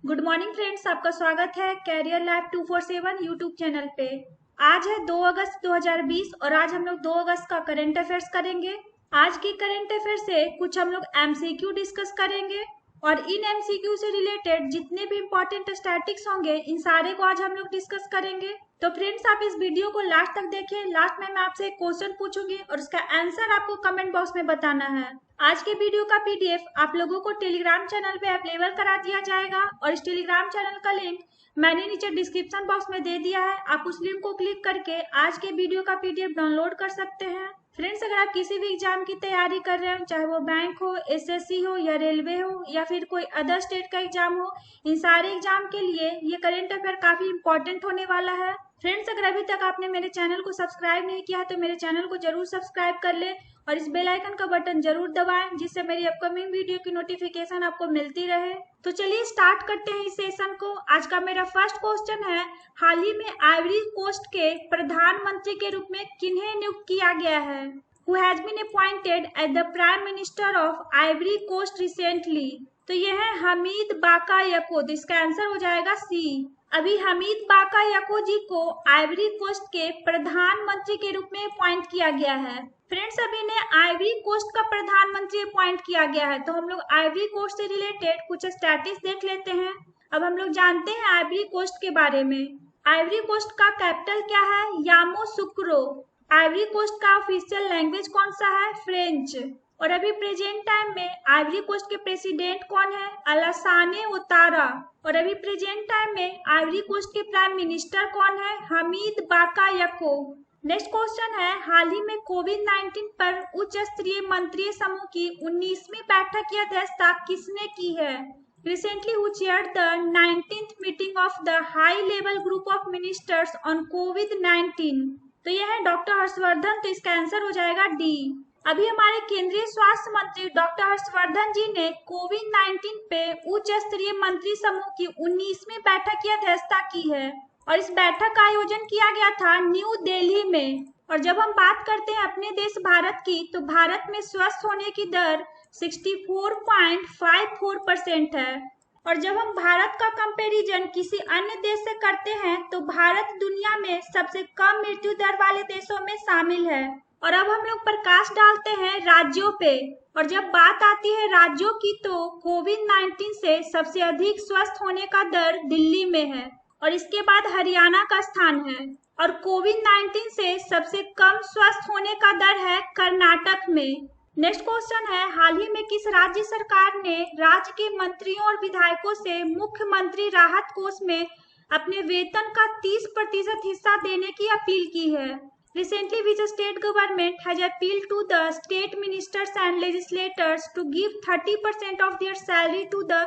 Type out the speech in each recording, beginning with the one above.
Good morning friends, आपका स्वागत है कैरियर लैब 247 यूट्यूब चैनल पे। आज है 2 अगस्त 2020 और आज हम लोग 2 अगस्त का करंट अफेयर्स करेंगे। आज की करंट अफेयर से कुछ हम लोग एमसीक्यू डिस्कस करेंगे और इन एमसीक्यू से रिलेटेड जितने भी इंपॉर्टेंट स्टैटिक्स होंगे इन सारे को आज हम लोग डिस्कस करेंगे। तो फ्रेंड्स, आप इस वीडियो को लास्ट तक देखिए। लास्ट में मैं आपसे एक क्वेश्चन पूछूंगी और उसका आंसर आपको कमेंट बॉक्स में बताना है। आज के वीडियो का पीडीएफ आप लोगों को टेलीग्राम चैनल पे अवेलेबल करा दिया जाएगा और इस टेलीग्राम चैनल का लिंक मैंने नीचे डिस्क्रिप्शन बॉक्स में दे दिया है। आप उस लिंक को क्लिक करके आज के वीडियो का पीडीएफ डाउनलोड कर सकते हैं। फ्रेंड्स, अगर आप किसी भी एग्जाम की तैयारी कर रहे हो, चाहे वो बैंक हो, एसएससी हो या रेलवे हो या फिर कोई अदर स्टेट का एग्जाम हो, इन सारे एग्जाम के लिए ये करंट अफेयर काफी इंपॉर्टेंट होने वाला है। फ्रेंड्स, अगर अभी तक आपने मेरे चैनल को सब्सक्राइब नहीं किया है तो मेरे चैनल को जरूर सब्सक्राइब कर ले और इस बेल आइकन का बटन जरूर दबाएं जिससे मेरी अपकमिंग वीडियो की नोटिफिकेशन आपको मिलती रहे। तो चलिए स्टार्ट करते हैं इस सेशन को। आज का मेरा फर्स्ट क्वेश्चन है, हाल ही में आइवरी कोस्ट के प्रधानमंत्री के रूप में किन्हें नियुक्त किया गया है? Who has been appointed as the Prime Minister of Ivory Coast recently? तो यह है हमीद बाकायको। तो इसका आंसर हो जाएगा सी। अभी हमीद बाकायको जी को आइवरी कोस्ट के प्रधानमंत्री के रूप में अपॉइंट किया गया है। फ्रेंड्स, अभी ने आइवरी कोस्ट का प्रधानमंत्री अपॉइंट किया गया है। तो हम लोग आइवरी कोस्ट से रिलेटेड कुछ स्टैटिस देख लेते हैं। अब हम लोग जानते हैं आइवरी कोस्ट के बारे में। आइवरी कोस्ट का कैपिटल क्या है? यामोसुक्रो। आइवरी कोस्ट का ऑफिशियल लैंग्वेज कौन सा है? फ्रेंच। और अभी प्रेजेंट टाइम में आइवरी कोस्ट के प्रेसिडेंट कौन है? अलासाने ओतारा। और अभी प्रेजेंट टाइम में आइवरी कोस्ट के प्राइम मिनिस्टर कौन है? हमीद बाकायको। नेक्स्ट क्वेश्चन है, हाल ही में कोविड-19 पर उच्च स्तरीय मंत्रियों समूह की 19वीं बैठक की अध्यक्षता किसने की है? Recently who chaired the 19th meeting of the high level group of ministers on COVID-19? तो यह है डॉक्टर हर्षवर्धन। तो इसका आंसर हो जाएगा डी। अभी हमारे केंद्रीय स्वास्थ्य मंत्री डॉक्टर हर्षवर्धन जी ने कोविड-19 पे उच्च स्तरीय मंत्री समूह की 19वीं बैठक की अध्यक्षता की है और इस बैठक का आयोजन किया गया था न्यू दिल्ली में। और जब हम बात करते हैं अपने देश भारत की, तो भारत में स्वस्थ होने की दर 64.54% है। और जब हम भारत का कंपैरिजन किसी अन्य देश से करते हैं तो भारत दुनिया में सबसे कम मृत्यु दर वाले देशों में शामिल है। और अब हम लोग प्रकाश डालते हैं राज्यों पे। और जब बात आती है राज्यों की, तो कोविड-19 से सबसे अधिक स्वस्थ होने का दर दिल्ली में है और इसके बाद हरियाणा का स्थान है। और कोविड-19 से सबसे कम स्वस्थ होने का दर है कर्नाटक में। नेक्स्ट क्वेश्चन है, हाल ही में किस राज्य सरकार ने राज्य के मंत्रियों और विधायकों से मुख्यमंत्री राहत कोष में अपने वेतन का 30% हिस्सा देने की अपील की है? Recently, which state government has appealed to the state ministers and legislators to give 30% of their salary to the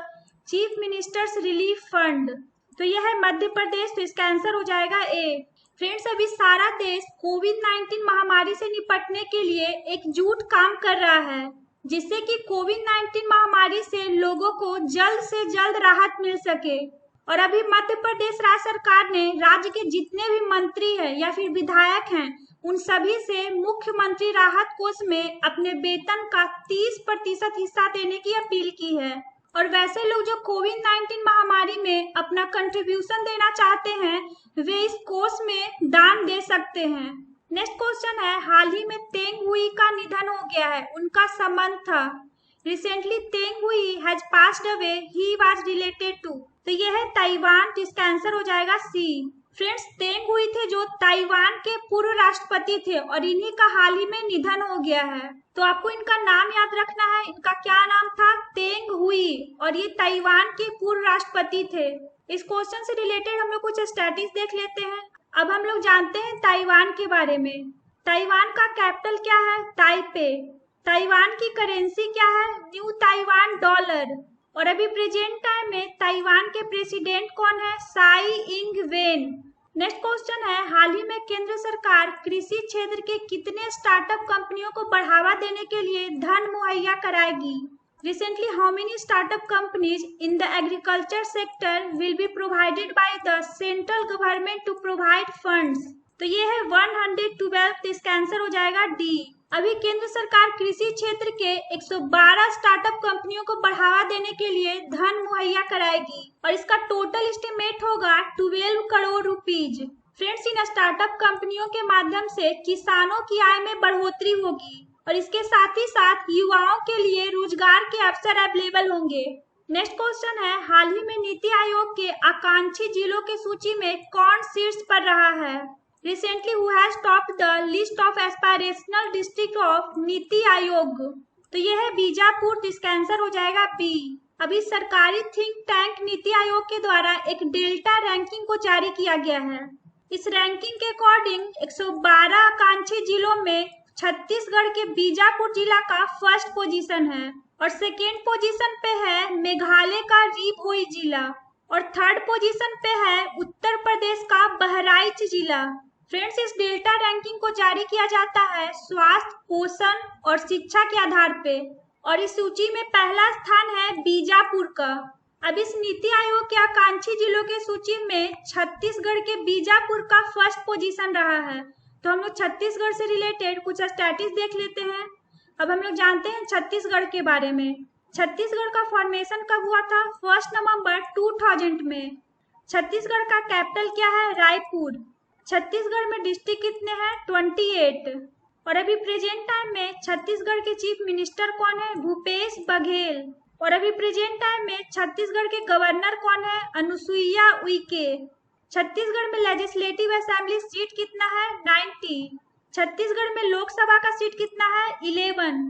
Chief Minister's Relief Fund? तो यह है मध्य प्रदेश। तो इसका आंसर हो जाएगा ए। फ्रेंड्स, अभी सारा देश कोविड-19 महामारी से निपटने के लिए एकजुट काम कर रहा है जिससे कि कोविड-19 महामारी से लोगों को जल्द से जल्द राहत मिल सके। और अभी मध्य प्रदेश राज्य सरकार ने राज्य के जितने भी मंत्री हैं या फिर विधायक हैं उन सभी से मुख्यमंत्री राहत कोष में अपने वेतन का 30% हिस्सा देने की अपील की है। और वैसे लोग जो कोविड-19 महामारी में अपना कंट्रीब्यूशन देना चाहते हैं वे इस कोष में दान दे सकते हैं। नेक्स्ट क्वेश्चन है, हाल ही में तेंग हुई का निधन हो गया है, उनका संबंध था? Recently Teng Hui has passed away. He was related to? तो यह है ताइवान। तो इसका आंसर हो जाएगा सी। फ्रेंड्स, तेंग हुई थे जो ताइवान के पूर्व राष्ट्रपति थे और इन्हीं का हाल ही में निधन हो गया है। तो आपको इनका नाम याद रखना है। इनका क्या नाम था? तेंग हुई। और ये ताइवान के पूर्व राष्ट्रपति थे। इस क्वेश्चन से रिलेटेड हम लोग कुछ स्टैटिक्स देख लेते हैं। अब हम लोग जानते हैं ताइवान के बारे में। ताइवान का कैपिटल क्या है? ताइपे। ताइवान की करेंसी क्या है? New Taiwan dollar. और अभी प्रेजेंट टाइम में ताइवान के प्रेसिडेंट कौन है? Sai Ing Wen. Next question है, हाल ही में केंद्र सरकार कृषि क्षेत्र के कितने स्टार्टअप कंपनियों को बढ़ावा देने के लिए धन मुहैया कराएगी? Recently, how many startup companies in the agriculture sector will be provided by the central government to provide funds? तो ये है 112, तो इसका आंसर हो जाएगा डी। अभी केंद्र सरकार कृषि क्षेत्र के 112 स्टार्टअप कंपनियों को बढ़ावा देने के लिए धन मुहैया कराएगी और इसका टोटल एस्टिमेट होगा 12 करोड़ रुपीज। फ्रेंड्स, इन स्टार्टअप कंपनियों के माध्यम से किसानों की आय में बढ़ोतरी होगी और इसके साथ ही साथ युवाओं के लिए रोजगार के अवसर अवेलेबल होंगे। नेक्स्ट क्वेश्चन है, हाल ही में नीति आयोग के आकांक्षी जिलों की सूची में कौन शीर्ष पर रहा है? Recently, who has topped the list of aspirational district of NITI Aayog? तो यह है बीजापुर, तो इसका आंसर हो जाएगा बी। अभी सरकारी थिंक टैंक नीति आयोग के द्वारा एक डेल्टा रैंकिंग को जारी किया गया है। इस रैंकिंग के अकॉर्डिंग 112 आकांक्षी जिलों में छत्तीसगढ़ के बीजापुर जिला का फर्स्ट पोजीशन है और सेकेंड पोजीशन पे है मेघालय का री-भोई जिला और थर्ड पोजीशन पे है उत्तर प्रदेश का बहराइच जिला। फ्रेंड्स, इस डेल्टा रैंकिंग को जारी किया जाता है स्वास्थ्य, पोषण और शिक्षा के आधार पे और इस सूची में पहला स्थान है बीजापुर का। अब इस नीति आयोग के आकांक्षी जिलों के सूची में छत्तीसगढ़ के बीजापुर का फर्स्ट पोजीशन रहा है। तो हम लोग छत्तीसगढ़ से रिलेटेड कुछ स्टैटिस देख लेते हैं। अब हम लोग जानते हैं छत्तीसगढ़ के बारे में। छत्तीसगढ़ का फॉर्मेशन कब हुआ था? 1 नवंबर 2000 में। छत्तीसगढ़ का कैपिटल क्या है? रायपुर। छत्तीसगढ़ में डिस्ट्रिक्ट कितने हैं? 28। और अभी प्रेजेंट टाइम में छत्तीसगढ़ के चीफ मिनिस्टर कौन है? भूपेश बघेल। और अभी प्रेजेंट टाइम में छत्तीसगढ़ के गवर्नर कौन है? अनुसुईया उइके। छत्तीसगढ़ में लेजिस्लेटिव असेंबली सीट कितना है? 90। छत्तीसगढ़ में लोकसभा का सीट कितना है? 11।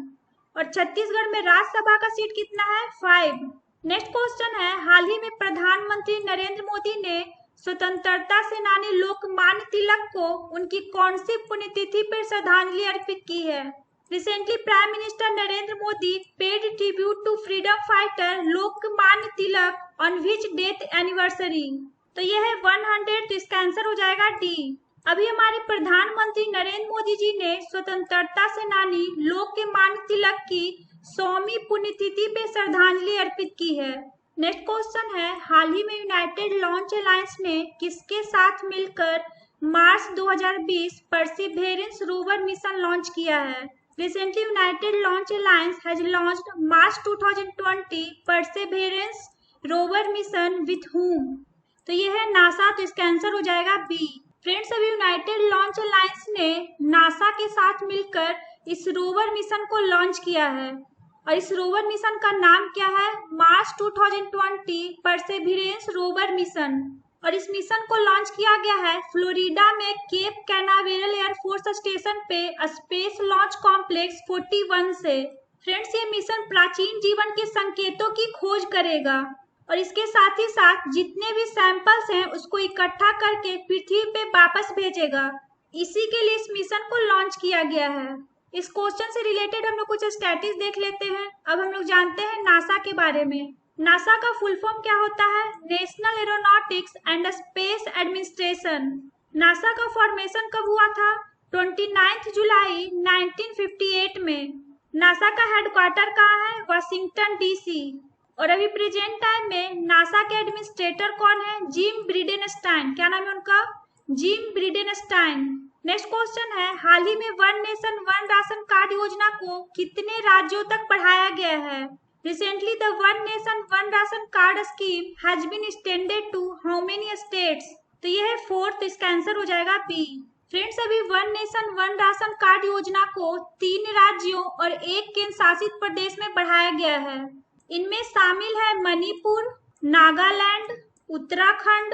और छत्तीसगढ़ में राज्यसभा का सीट कितना है? 5। नेक्स्ट क्वेश्चन है, हाल ही में प्रधानमंत्री नरेंद्र मोदी ने स्वतंत्रता सेनानी लोकमान्य तिलक को उनकी कौन सी पुण्यतिथि पर श्रद्धांजलि अर्पित की है? Recently prime minister Narendra Modi paid tribute to freedom fighter Lokmanya Tilak on which death anniversary? तो यह है 100, तो इसका आंसर हो जाएगा डी। अभी हमारे प्रधानमंत्री नरेंद्र मोदी जी ने स्वतंत्रता सेनानी लोकमान्य तिलक की 100वीं पुण्यतिथि पे श्रद्धांजलि अर्पित की है। नेक्स्ट क्वेश्चन है, हाल ही में यूनाइटेड लॉन्च अलायंस ने किसके साथ मिलकर मार्च 2020 परसिवेरेंस रोवर मिशन लॉन्च किया है? Recently United launch alliance has launched March 2020 perseverance rover mission with whom? तो यह है नासा, तो इसका आंसर हो जाएगा बी। फ्रेंड्स, अभी यूनाइटेड लॉन्च अलायंस ने नासा के साथ मिलकर इस रोवर मिशन को लॉन्च किया है और इस रोवर मिशन का नाम क्या है? मार्च 2020 परसेवरेंस रोवर मिशन। और इस मिशन को लॉन्च किया गया है फ्लोरिडा में केप कैनावेरल एयरफोर्स स्टेशन पे स्पेस लॉन्च कॉम्प्लेक्स 41 से। फ्रेंड्स, ये मिशन प्राचीन जीवन के संकेतों की खोज करेगा और इसके साथ ही साथ जितने भी सैंपल्स हैं उसको इकट्ठा करके पृथ्वी पे वापस भेजेगा। इसी के लिए इस मिशन को लॉन्च किया गया है। इस क्वेश्चन से रिलेटेड हम लोग कुछ स्टैटिस देख लेते हैं। अब हम लोग जानते हैं नासा के बारे में। नासा का फुल फॉर्म क्या होता है? National aeronautics and space administration. NASA का फॉर्मेशन कब हुआ था? 29 जुलाई 1958 में। नासा का हेडक्वार्टर कहाँ है? Washington DC. और अभी प्रेजेंट टाइम में नासा के एडमिनिस्ट्रेटर कौन है? Gym Bridenstine. क्या नाम है उनका? Gym Bridenstine. नेक्स्ट क्वेश्चन है, हाल ही में one nation one ration card योजना को कितने राज्यों तक बढ़ाया गया है? Recently the one nation one ration card scheme has been extended to how many states? तो ये है 4th, इसका आंसर हो जाएगा बी। फ्रेंड्स, अभी one nation one ration card योजना को 3 राज्यों और 1 केंद्र शासित प्रदेश में बढ़ाया गया है। इनमें शामिल है मणिपुर, नागालैंड, उत्तराखंड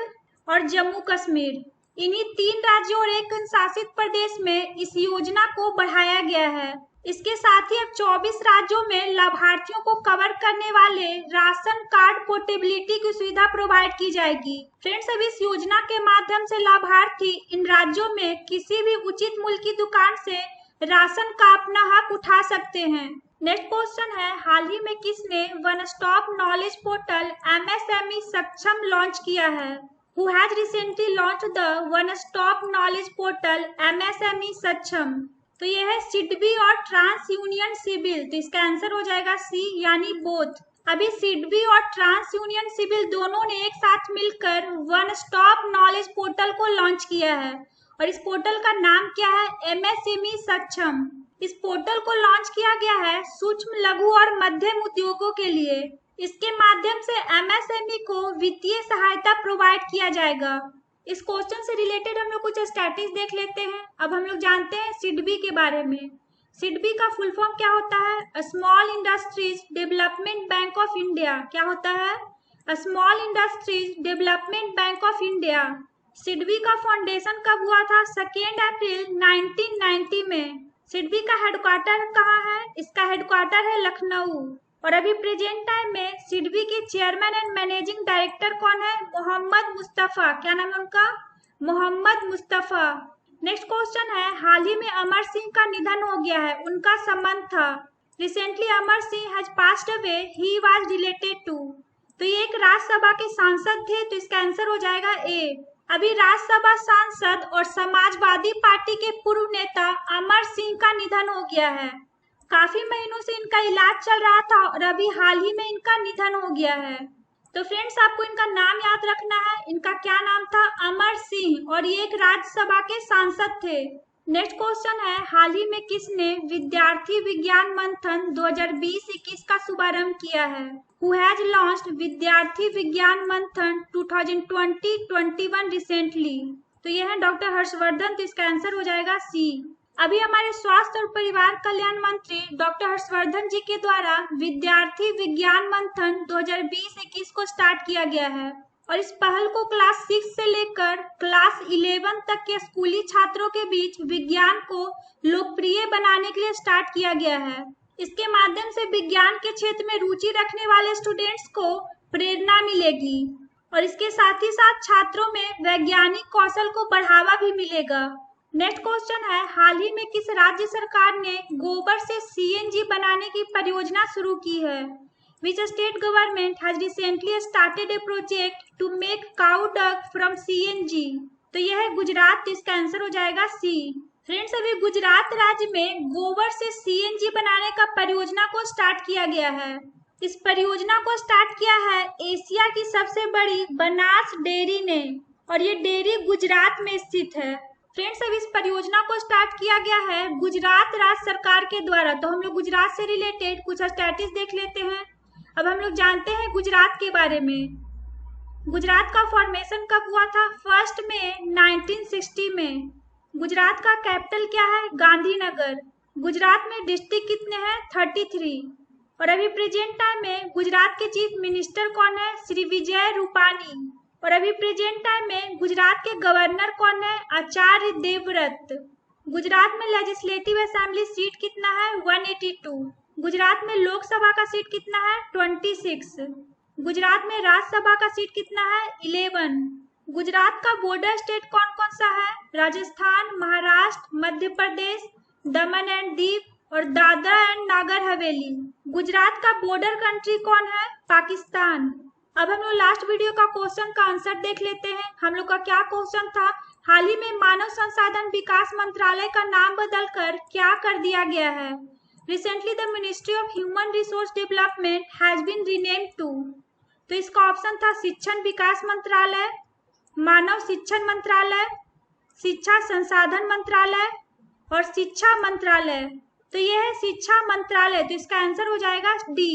और जम्मू कश्मीर। इन्हीं 3 राज्यों और 1 केंद्र शासित प्रदेश में इस योजना को बढ़ाया गया है। इसके साथ ही अब 24 राज्यों में लाभार्थियों को कवर करने वाले राशन कार्ड पोर्टेबिलिटी की सुविधा प्रोवाइड की जाएगी। फ्रेंड्स, अब इस योजना के माध्यम से लाभार्थी इन राज्यों में किसी भी उचित मूल्य की दुकान से राशन का अपना हक उठा सकते हैं। नेक्स्ट क्वेश्चन है, हाल ही में किसने one stop knowledge portal MSME सक्षम लॉन्च किया है? Who has recently launched the One Stop Knowledge Portal MSME सक्षम? तो यह है सिडबी और ट्रांस यूनियन सिविल। तो इसका आंसर हो जाएगा सी, यानी बोथ। अभी सिडबी और ट्रांस यूनियन सिविल दोनों ने एक साथ मिलकर वन स्टॉप नॉलेज पोर्टल को लॉन्च किया है और इस पोर्टल का नाम क्या है? एमएसएमई सक्षम। इस पोर्टल को लॉन्च किया गया है सूक्ष्म, लघु और मध्यम उद्योगों के लिए। इसके माध्यम से एमएसएमई को वित्तीय सहायता प्रोवाइड किया जाएगा। इस क्वेश्चन से रिलेटेड हम लोग कुछ स्टैटिस्टिक्स देख लेते हैं। अब हम लोग जानते हैं सिडबी के बारे में। सिडबी का फुल फॉर्म क्या होता है? Small industries development bank of India. क्या होता है? Small industries development bank of India. SIDBI का फाउंडेशन कब हुआ था? 2 अप्रैल 1990 में। सिडबी का हेडक्वार्टर कहाँ है? इसका हेडक्वार्टर है लखनऊ। और अभी प्रेजेंट टाइम में सिडबी के चेयरमैन एंड मैनेजिंग डायरेक्टर कौन है? मोहम्मद मुस्तफा। क्या नाम है उनका? मोहम्मद मुस्तफा। नेक्स्ट क्वेश्चन है, हाल ही में अमर सिंह का निधन हो गया है, उनका संबंध था। Recently Amar Singh has passed away, he was related to. तो ये एक राज्यसभा के सांसद थे, तो इसका आंसर हो जाएगा ए। अभी राज्यसभा सांसद और समाजवादी पार्टी के पूर्व नेता अमर सिंह का निधन हो गया है। काफी महीनों से इनका इलाज चल रहा था और अभी हाल ही में इनका निधन हो गया है। तो फ्रेंड्स, आपको इनका नाम याद रखना है। इनका क्या नाम था? अमर सिंह, और ये एक राज्यसभा के सांसद थे। नेक्स्ट क्वेश्चन है, हाल ही में किसने विद्यार्थी विज्ञान मंथन 2020-21 का शुभारंभ किया है? Who has launched विद्यार्थी विज्ञान मंथन 2020-21 रिसेंटली? तो ये है डॉक्टर हर्षवर्धन, तो इसका आंसर हो जाएगा सी। अभी हमारे स्वास्थ्य और परिवार कल्याण मंत्री डॉक्टर हर्षवर्धन जी के द्वारा विद्यार्थी विज्ञान मंथन 2020-21 को स्टार्ट किया गया है और इस पहल को क्लास 6 से लेकर क्लास 11 तक के स्कूली छात्रों के बीच विज्ञान को लोकप्रिय बनाने के लिए स्टार्ट किया गया है। इसके माध्यम से विज्ञान के क्षेत्र में रुचि रखने वाले स्टूडेंट्स को प्रेरणा मिलेगी और इसके साथ ही साथ छात्रों में वैज्ञानिक कौशल को बढ़ावा भी मिलेगा। नेक्स्ट क्वेश्चन है, हाल ही में किस राज्य सरकार ने गोबर से सीएनजी बनाने की परियोजना शुरू की है? Which state government has recently started a project to make cow dung from CNG? तो यह है गुजरात, तो इसका आंसर हो जाएगा सी। फ्रेंड्स, अभी गुजरात राज्य में गोबर से सीएनजी बनाने का परियोजना को स्टार्ट किया गया है। इस परियोजना को स्टार्ट किया है एशिया की सबसे बड़ी बनास डेयरी ने और ये डेयरी गुजरात में स्थित है। फ्रेंड्स, अब इस परियोजना को स्टार्ट किया गया है गुजरात राज्य सरकार के द्वारा। तो हम लोग गुजरात से रिलेटेड कुछ स्टैटिस्टिक्स देख लेते हैं। अब हम लोग जानते हैं गुजरात के बारे में। गुजरात का फॉर्मेशन कब हुआ था? 1 मई 1960 में। गुजरात का कैपिटल क्या है? गांधीनगर। गुजरात में डिस्ट्रिक्ट कितने हैं? 33। और अभी प्रेजेंट टाइम में गुजरात के चीफ मिनिस्टर कौन है? श्री विजय रूपानी। और अभी प्रेजेंट टाइम में गुजरात के गवर्नर कौन है? आचार्य देवव्रत। गुजरात में लेजिस्लेटिव असेंबली सीट कितना है? 182। गुजरात में लोकसभा का सीट कितना है? 26। गुजरात में राज्यसभा का सीट कितना है? 11। गुजरात का बॉर्डर स्टेट कौन कौन सा है? राजस्थान, महाराष्ट्र, मध्य प्रदेश, दमन एंड दीव और दादरा एंड नागर हवेली। गुजरात का बॉर्डर कंट्री कौन है? पाकिस्तान। अब हम लोग लास्ट वीडियो का क्वेश्चन का आंसर देख लेते हैं। हम लोग का क्या क्वेश्चन था? हाल ही में मानव संसाधन विकास मंत्रालय का नाम बदलकर क्या कर दिया गया है? Recently, the Ministry of Human Resource Development has been renamed to। तो इसका ऑप्शन था शिक्षण विकास मंत्रालय, मानव शिक्षण मंत्रालय, शिक्षा संसाधन मंत्रालय और शिक्षा मंत्रालय। तो यह है शिक्षा मंत्रालय, तो इसका आंसर हो जाएगा डी।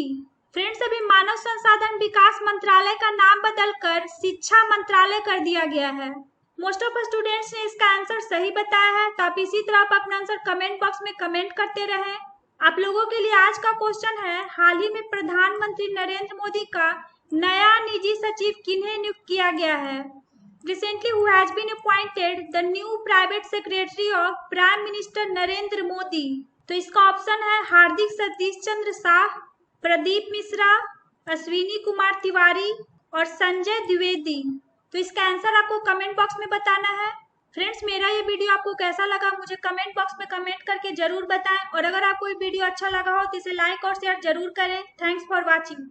फ्रेंड्स, अभी मानव संसाधन विकास मंत्रालय का नाम बदलकर शिक्षा मंत्रालय कर दिया गया है। मोस्ट ऑफ स्टूडेंट्स ने इसका आंसर सही बताया है, तो आप इसी तरह अपना आंसर कमेंट बॉक्स में कमेंट करते रहें। आप लोगों के लिए आज का क्वेश्चन है, हाल ही में प्रधानमंत्री नरेंद्र मोदी का नया निजी सचिव किन्हें नियुक्त किया गया है? Recently, who has been appointed the new private secretary of Prime Minister Narendra Modi? तो इसका ऑप्शन है हार्दिक सतीश चंद्र शाह, प्रदीप मिश्रा, अश्विनी कुमार तिवारी और संजय द्विवेदी। तो इसका आंसर आपको कमेंट बॉक्स में बताना है। फ्रेंड्स, मेरा ये वीडियो आपको कैसा लगा मुझे कमेंट बॉक्स में कमेंट करके जरूर बताएं और अगर आपको ये वीडियो अच्छा लगा हो तो इसे लाइक और शेयर जरूर करें। Thanks for watching.